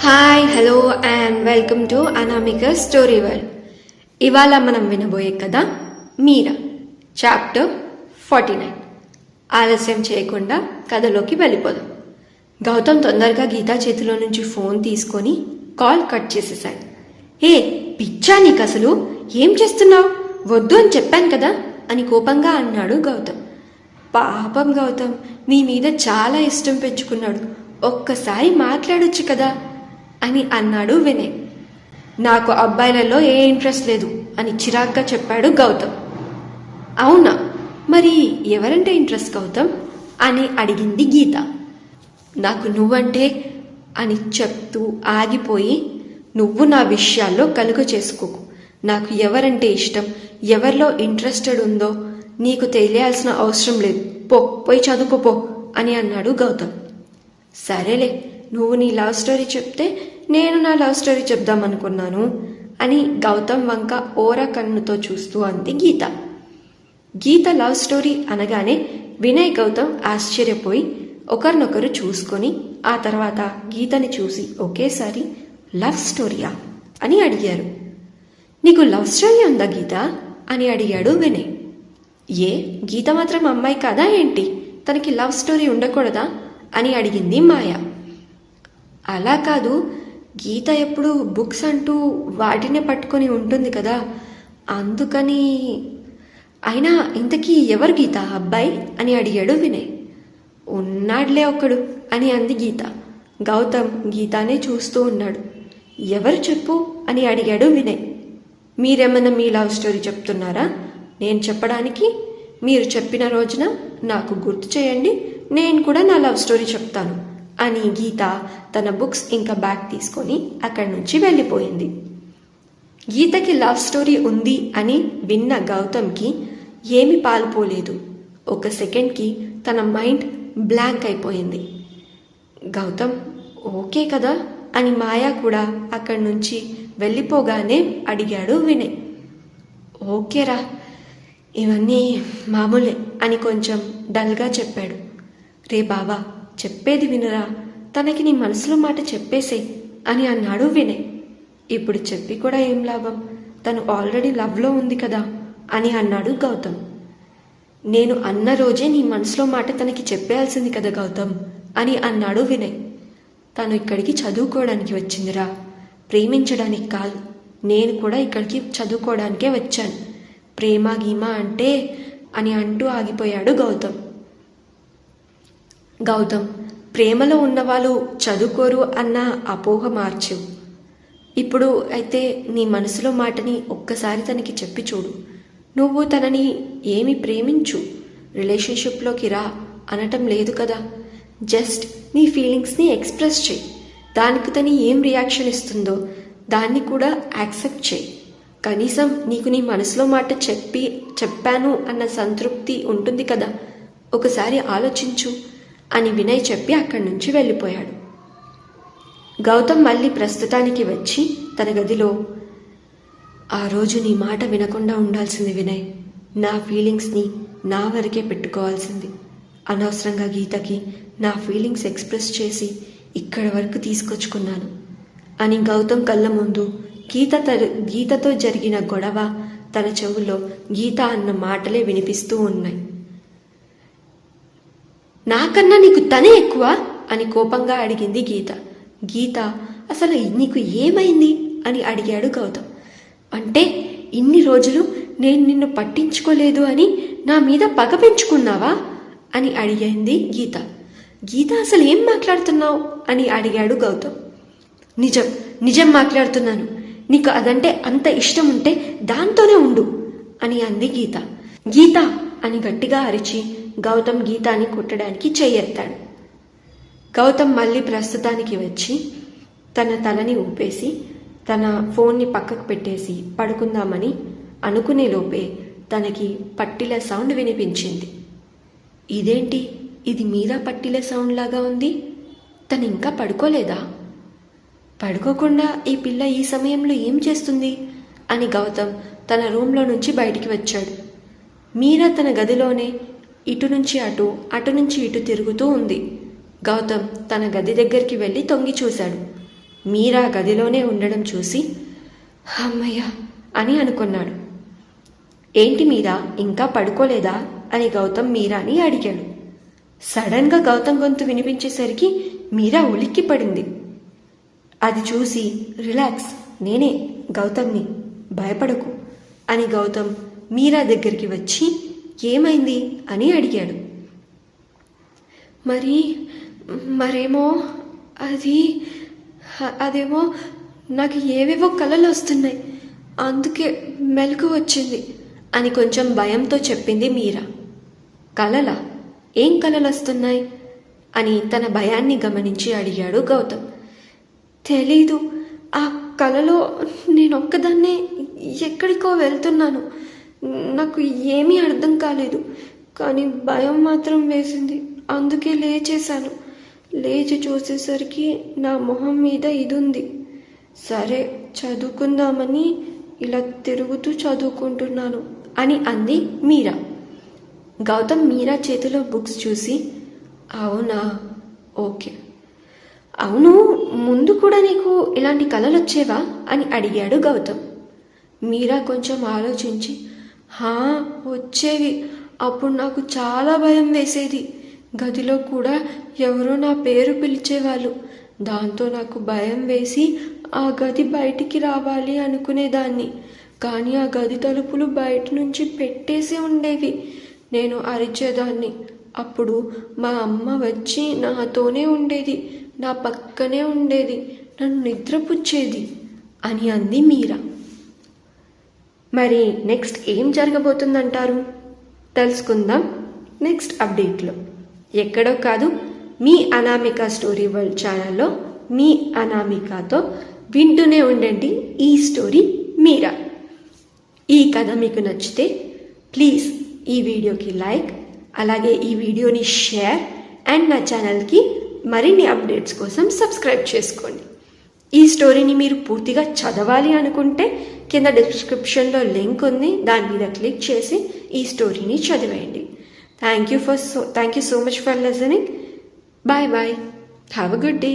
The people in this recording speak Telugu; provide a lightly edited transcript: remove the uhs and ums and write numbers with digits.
Hi hello and welcome to Anamika story world. ఇవాళ మనం వినబోయే కథ మీరా, చాప్టర్ 49. ఆలస్యం చేయకుండా కథలోకి వెళ్ళిపోదాం. గౌతమ్ తొందరగా గీతా చేతిలో నుంచి ఫోన్ తీసుకొని కాల్ కట్ చేసేశాడు. ఏ పిచ్చా నీకు, అసలు ఏం చేస్తున్నావు? వద్దు అని చెప్పాను కదా అని కోపంగా అన్నాడు గౌతమ్. పాపం గౌతమ్ నీ మీద చాలా ఇష్టం పెంచుకున్నాడు, ఒక్కసారి మాట్లాడొచ్చు కదా అని అన్నాడు వినయ్. నాకు అబ్బాయిలలో ఏ ఇంట్రెస్ట్ లేదు అని చిరాగ్గా చెప్పాడు గౌతమ్. అవునా, మరి ఎవరంటే ఇంట్రెస్ట్ గౌతమ్ అని అడిగింది గీత. నాకు నువ్వంటే అని చెప్తూ ఆగిపోయి, నువ్వు నా విషయాల్లో కలుగ చేసుకోకు. నాకు ఎవరంటే ఇష్టం, ఎవరిలో ఇంట్రెస్టెడ్ ఉందో నీకు తెలియాల్సిన అవసరం లేదు. పోయి చదువుకోపో అని అన్నాడు గౌతమ్. సరేలే, నువ్వు నీ లవ్ స్టోరీ చెప్తే నేను నా లవ్ స్టోరీ చెప్దామనుకున్నాను అని గౌతమ్ వంక ఓర కన్నుతో చూస్తూ అంది గీత. గీత లవ్ స్టోరీ అనగానే వినయ్ గౌతమ్ ఆశ్చర్యపోయి ఒకరినొకరు చూసుకొని ఆ తర్వాత గీతని చూసి ఒకేసారి లవ్ స్టోరీయా అని అడిగారు. నీకు లవ్ స్టోరీ ఉందా గీత అని అడిగాడు వినయ్. ఏ గీత మాత్రం అమ్మాయి కాదా ఏంటి, తనకి లవ్ స్టోరీ ఉండకూడదా అని అడిగింది మాయ. అలా కాదు, గీత ఎప్పుడు బుక్స్ అంటూ వాటినే పట్టుకొని ఉంటుంది కదా, అందుకని. అయినా ఇంతకీ ఎవరు గీత అబ్బాయి అని అడిగాడు వినయ్. ఉన్నాడులే ఒకడు అని అంది గీత. గౌతమ్ గీతానే చూస్తూ ఉన్నాడు. ఎవరు చెప్పు అని అడిగాడు వినయ్. మీరేమన్నా మీ లవ్ స్టోరీ చెప్తున్నారా? నేను చెప్పడానికి? మీరు చెప్పిన రోజున నాకు గుర్తు చేయండి, నేను కూడా నా లవ్ స్టోరీ చెప్తాను అని గీత తన బుక్స్ ఇంకా బ్యాగ్ తీసుకొని అక్కడి నుంచి వెళ్ళిపోయింది. గీతకి లవ్ స్టోరీ ఉంది అని విన్న గౌతమ్కి ఏమి పాల్పోలేదు. ఒక సెకండ్కి తన మైండ్ బ్లాంక్ అయిపోయింది. గౌతమ్ ఓకే కదా అని మాయా కూడా అక్కడి నుంచి వెళ్ళిపోగానే అడిగాడు వినయ్. ఓకేరా, ఇవన్నీ మామూలే అని కొంచెం డల్గా చెప్పాడు. రే బావా, చెప్పేది వినరా, తనకి నీ మనసులో మాట చెప్పేసే అని అన్నాడు వినయ్. ఇప్పుడు చెప్పి కూడా ఏం లాభం, తను ఆల్రెడీ లవ్లో ఉంది కదా అని అన్నాడు గౌతమ్. నేను అన్న రోజే నీ మనసులో మాట తనకి చెప్పేయాల్సింది కదా గౌతమ్ అని అన్నాడు వినయ్. తను ఇక్కడికి చదువుకోవడానికి వచ్చిందిరా, ప్రేమించడానికి కాదు. నేను కూడా ఇక్కడికి చదువుకోవడానికే వచ్చాను. ప్రేమ గీమా అంటే అని అంటూ ఆగిపోయాడు గౌతమ్. గౌతమ్, ప్రేమలో ఉన్నవాళ్ళు చదువుకోరు అన్న అపోహ మార్చు. ఇప్పుడు అయితే నీ మనసులో మాటని ఒక్కసారి తనకి చెప్పి చూడు. నువ్వు తనని ఏమి ప్రేమించు, రిలేషన్షిప్లోకి రా అనటం లేదు కదా. జస్ట్ నీ ఫీలింగ్స్ని ఎక్స్ప్రెస్ చేయి. దానికి తను ఏం రియాక్షన్ ఇస్తుందో దాన్ని కూడా యాక్సెప్ట్ చేయి. కనీసం నీకు నీ మనసులో మాట చెప్పాను అన్న సంతృప్తి ఉంటుంది కదా, ఒకసారి ఆలోచించు అని వినయ్ చెప్పి అక్కడి నుంచి వెళ్ళిపోయాడు. గౌతమ్ మళ్ళీ ప్రస్తుతానికి వచ్చి తన గదిలో, ఆ రోజు నీ మాట వినకుండా ఉండాల్సింది వినయ్. నా ఫీలింగ్స్ని నా వరకే పెట్టుకోవాల్సింది. అనవసరంగా గీతకి నా ఫీలింగ్స్ ఎక్స్ప్రెస్ చేసి ఇక్కడి వరకు తీసుకొచ్చుకున్నాను అని గౌతమ్ కళ్ళ ముందు గీతతో జరిగిన గొడవ తన చెవులో గీత అన్న మాటలే వినిపిస్తూ ఉన్నాయి. నాకన్నా నీకు తనే ఎక్కువ అని కోపంగా అడిగింది గీత. గీత, అసలు నీకు ఏమైంది అని అడిగాడు గౌతమ్. అంటే ఇన్ని రోజులు నేను నిన్ను పట్టించుకోలేదు అని నా మీద పగ పెంచుకున్నావా అని అడిగింది గీత. గీత, అసలు ఏం మాట్లాడుతున్నావు అని అడిగాడు గౌతమ్. నిజం మాట్లాడుతున్నాను. నీకు అదంటే అంత ఇష్టం ఉంటే దాంతోనే ఉండు అని అంది గీత. గీత అని గట్టిగా అరిచి గౌతమ్ గీతాని కొట్టడానికి చెయ్యెత్తాడు. గౌతమ్ మళ్ళీ ప్రస్తుతానికి వచ్చి తన తలని ఊపేసి తన ఫోన్ని పక్కకు పెట్టేసి పడుకుందామని అనుకునే లోపే తనకి పట్టిల సౌండ్ వినిపించింది. ఇదేంటి, ఇది మీరా పట్టిల సౌండ్ లాగా ఉంది. తను ఇంకా పడుకోలేదా? పడుకోకుండా ఈ పిల్ల ఈ సమయంలో ఏం చేస్తుంది అని గౌతమ్ తన రూమ్లో నుంచి బయటికి వచ్చాడు. మీరా తన గదిలోనే ఇటు నుంచి అటు, అటు నుంచి ఇటు తిరుగుతూ ఉంది. గౌతమ్ తన గది దగ్గరికి వెళ్ళి తొంగి చూశాడు. మీరా గదిలోనే ఉండడం చూసి అమ్మయ్య అని అనుకున్నాడు. ఏంటి మీరా ఇంకా పడుకోలేదా అని గౌతమ్ మీరాని అడిగాడు. సడన్గా గౌతమ్ గొంతు వినిపించేసరికి మీరా ఉలిక్కి పడింది. అది చూసి రిలాక్స్, నేనే గౌతమ్ని, భయపడకు అని గౌతమ్ మీరా దగ్గరికి వచ్చి ఏమైంది అని అడిగాడు. మరేమో అదేమో నాకు ఏవేవో కలలు వస్తున్నాయి, అందుకే మెలకు వచ్చింది అని కొంచెం భయంతో చెప్పింది మీరా. కలలా? ఏం కలలు వస్తున్నాయి అని తన భయాన్ని గమనించి అడిగాడు గౌతమ్. తెలీదు, ఆ కలలో నేనొక్కదాన్నే ఎక్కడికో వెళ్తున్నాను. నాకు ఏమీ అర్థం కాలేదు, కానీ భయం మాత్రం వేసింది. అందుకే లేచేశాను. లేచి చూసేసరికి నా మొహం మీద ఇది ఉంది. సరే చదువుకుందామని ఇలా తిరుగుతూ చదువుకుంటున్నాను అని అంది మీరా. గౌతమ్ మీరా చేతిలో బుక్స్ చూసి అవునా, ఓకే. అవును, ముందు కూడా నీకు ఇలాంటి కలలు వచ్చేవా అని అడిగాడు గౌతమ్. మీరా కొంచెం ఆలోచించి వచ్చేవి. అప్పుడు నాకు చాలా భయం వేసేది. గదిలో కూడా ఎవరో నా పేరు పిలిచేవాళ్ళు. దాంతో నాకు భయం వేసి ఆ గది బయటికి రావాలి అనుకునేదాన్ని. కానీ ఆ గది తలుపులు బయట నుంచి పెట్టేసి ఉండేవి. నేను అరిచేదాన్ని. అప్పుడు మా అమ్మ వచ్చి నాతోనే ఉండేది, నా పక్కనే ఉండేది, నన్ను నిద్రపుచ్చేది అని అంది మీరా. మరి నెక్స్ట్ ఏం జరగబోతుందంటారు? తెలుసుకుందాం నెక్స్ట్ అప్డేట్లో. ఎక్కడో కాదు, మీ అనామిక స్టోరీ వరల్డ్ ఛానల్లో మీ అనామికతో వింటూనే ఉండండి ఈ స్టోరీ మీరా. ఈ కథ మీకు నచ్చితే ప్లీజ్ ఈ వీడియోకి లైక్, అలాగే ఈ వీడియోని షేర్ అండ్ నా ఛానల్కి మరిన్ని అప్డేట్స్ కోసం సబ్స్క్రైబ్ చేసుకోండి. ఈ స్టోరీని మీరు పూర్తిగా చదవాలి అనుకుంటే కింద డిస్క్రిప్షన్లో లింక్ ఉంది, దాని మీద క్లిక్ చేసి ఈ స్టోరీని చదివేయండి. Thank you so much for listening. Bye bye. Have a good day.